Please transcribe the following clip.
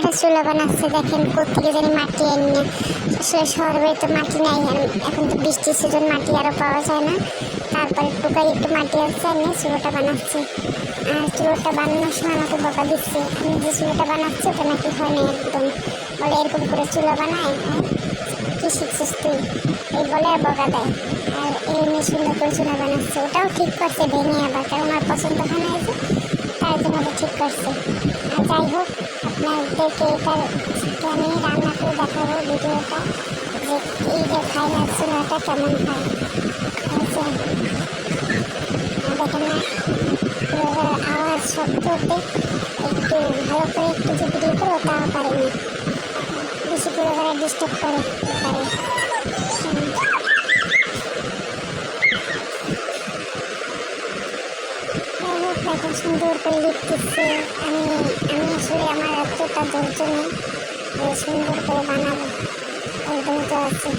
একটা চুলা বানাচ্ছে, দেখেন কোত্থেকে জানি মাটি এনে। আসলে শহরে তো মাটি নাই, আর এখন তো বৃষ্টির সিজন, মাটি আরও পাওয়া যায় না। তারপরে টুকাই একটু মাটি আছে এনে চুলোটা বানাচ্ছে। আর চুলোটা বানানোর সময় আমাকে বকা দিচ্ছে, আমি যে চুলোটা বানাচ্ছি ওটা নাকি হয় না একদম। বলে এরকম করে চুলা বানায়, কি শিখছিস তুই, এই বলে আর বকা দেয়। আর এই নিয়ে সুন্দর করে চুলা বানাচ্ছে, ওটাও ঠিক করছে ভেঙে আবার, কারণ আমার পছন্দ হয় না, যে তার জন্য ওটা ঠিক করছে। আর যাই হোক, আপনাদেরকে এটার আমি রান্না করে দেখাবো ভিডিওটা, যে এই যে ফাইনাল চুলাটা কেমন হয়। দেখেন না আওয়াজ শব্দতে একটু ভালো করে একটু যদি ভিডিও করো তাও পারে না, বেশি করে ডিস্টার্ব করে পারে। দেখেন সুন্দর করে লিখতেছে। আমি আসলে আমার এতটা ধৈর্য নেই যে সুন্দর করে বানাবো, এই ধৈর্য আছে।